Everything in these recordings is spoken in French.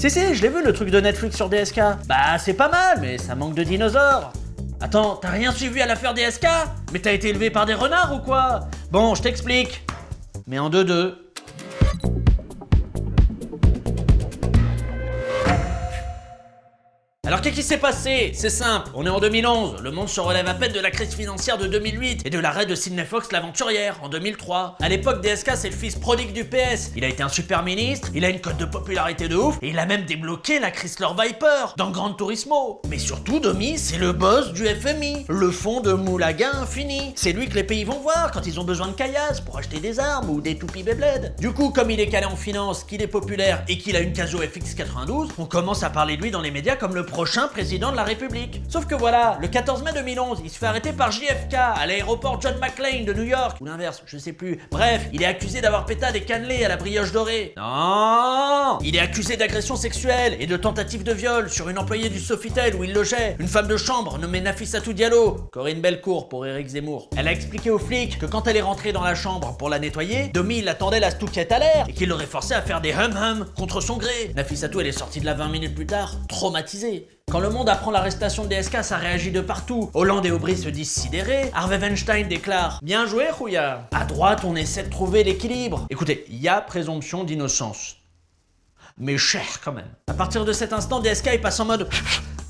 Si, je l'ai vu le truc de Netflix sur DSK. Bah c'est pas mal, mais ça manque de dinosaures. Attends, t'as rien suivi à l'affaire DSK? Mais t'as été élevé par des renards ou quoi? Bon, je t'explique. Mais en 2-2. Alors qu'est-ce qui s'est passé? C'est simple, on est en 2011, le monde se relève à peine de la crise financière de 2008 et de l'arrêt de Sidney Fox l'aventurière en 2003. À l'époque, DSK c'est le fils prodigue du PS, il a été un super ministre, il a une cote de popularité de ouf et il a même débloqué la Chrysler Viper dans Gran Turismo. Mais surtout, Domi, c'est le boss du FMI, le fonds de Moulaga infini. C'est lui que les pays vont voir quand ils ont besoin de caillasse pour acheter des armes ou des toupies Beyblade. Du coup, comme il est calé en finance, qu'il est populaire et qu'il a une Casio FX92, on commence à parler de lui dans les médias comme le prochain président de la République. Sauf que voilà, le 14 mai 2011, il se fait arrêter par JFK à l'aéroport John McClane de New York, ou l'inverse, je sais plus. Bref, il est accusé d'avoir pété des cannelés à la brioche dorée. Non, il est accusé d'agression sexuelle et de tentative de viol sur une employée du Sofitel où il logeait, une femme de chambre nommée Nafissatou Diallo, Corinne Bellecour pour Éric Zemmour. Elle a expliqué aux flics que quand elle est rentrée dans la chambre pour la nettoyer, Domi l'attendait la stouquette à l'air et qu'il l'aurait forcé à faire des hum-hum contre son gré. Nafissatou, elle est sortie de là 20 minutes plus tard, traumatisée. Quand le monde apprend l'arrestation de DSK, ça réagit de partout. Hollande et Aubry se disent sidérés. Harvey Weinstein déclare « Bien joué, Rouillard !» À droite, on essaie de trouver l'équilibre. Écoutez, il y a présomption d'innocence. Mais cher quand même. À partir de cet instant, DSK il passe en mode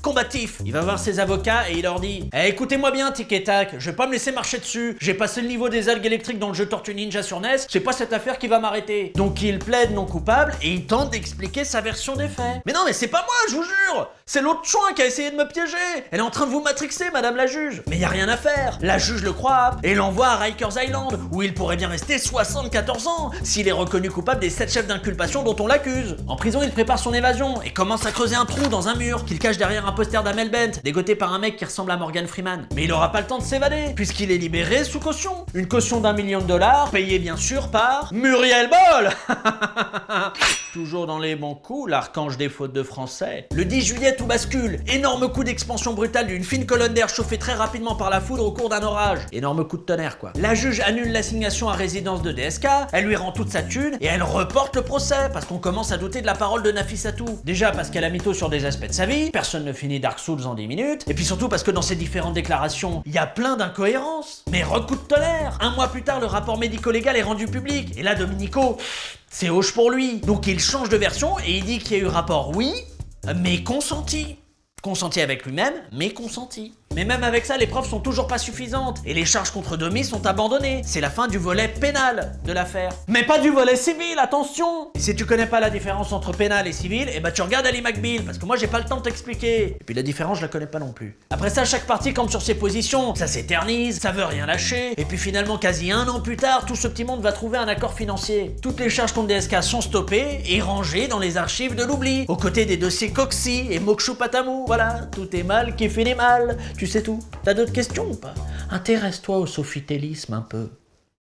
combatif. Il va voir ses avocats et il leur dit écoutez-moi bien, tic et tac, je vais pas me laisser marcher dessus. J'ai passé le niveau des algues électriques dans le jeu Tortue Ninja sur NES, c'est pas cette affaire qui va m'arrêter. » Donc il plaide non coupable et il tente d'expliquer sa version des faits. Mais non, mais c'est pas moi, je vous jure. C'est l'autre chouin qui a essayé de me piéger. Elle est en train de vous matrixer, madame la juge. Mais y a rien à faire. La juge le croit et l'envoie à Rikers Island, où il pourrait bien rester 74 ans s'il est reconnu coupable des 7 chefs d'inculpation dont on l'accuse. En prison, il prépare son évasion et commence à creuser un trou dans un mur qu'il cache derrière un poster d'Amel Bent, dégoté par un mec qui ressemble à Morgan Freeman. Mais il aura pas le temps de s'évader, puisqu'il est libéré sous caution. Une caution d'1 million de dollars, payée bien sûr par Muriel Boll. Toujours dans les bons coups, l'archange des fautes de français. Le 10 juillet, tout bascule. Énorme coup d'expansion brutale d'une fine colonne d'air chauffée très rapidement par la foudre au cours d'un orage. Énorme coup de tonnerre, quoi. La juge annule l'assignation à résidence de DSK, elle lui rend toute sa thune et elle reporte le procès parce qu'on commence à douter de la parole de Nafissatou. Déjà parce qu'elle a mytho sur des aspects de sa vie, personne ne finit Dark Souls en 10 minutes, et puis surtout parce que dans ses différentes déclarations, il y a plein d'incohérences. Mais recoup de tonnerre. Un mois plus tard, le rapport médico-légal est rendu public, et là, Domenico, c'est hoche pour lui. Donc il change de version et il dit qu'il y a eu rapport, oui, mais consenti. Consenti avec lui-même, mais consenti. Mais même avec ça, les preuves sont toujours pas suffisantes et les charges contre Domi sont abandonnées. C'est la fin du volet pénal de l'affaire. Mais pas du volet civil, attention! Et si tu connais pas la différence entre pénal et civil, eh ben tu regardes Ali McBeal, parce que moi j'ai pas le temps de t'expliquer. Et puis la différence, je la connais pas non plus. Après ça, chaque partie campe sur ses positions, ça s'éternise, ça veut rien lâcher, et puis finalement, quasi 1 an plus tard, tout ce petit monde va trouver un accord financier. Toutes les charges contre DSK sont stoppées et rangées dans les archives de l'oubli, aux côtés des dossiers Coxy et Mokshu Patamu. Voilà, tout est mal qui finit mal. Tu sais tout. T'as d'autres questions ou pas? Intéresse-toi au sophitélisme un peu.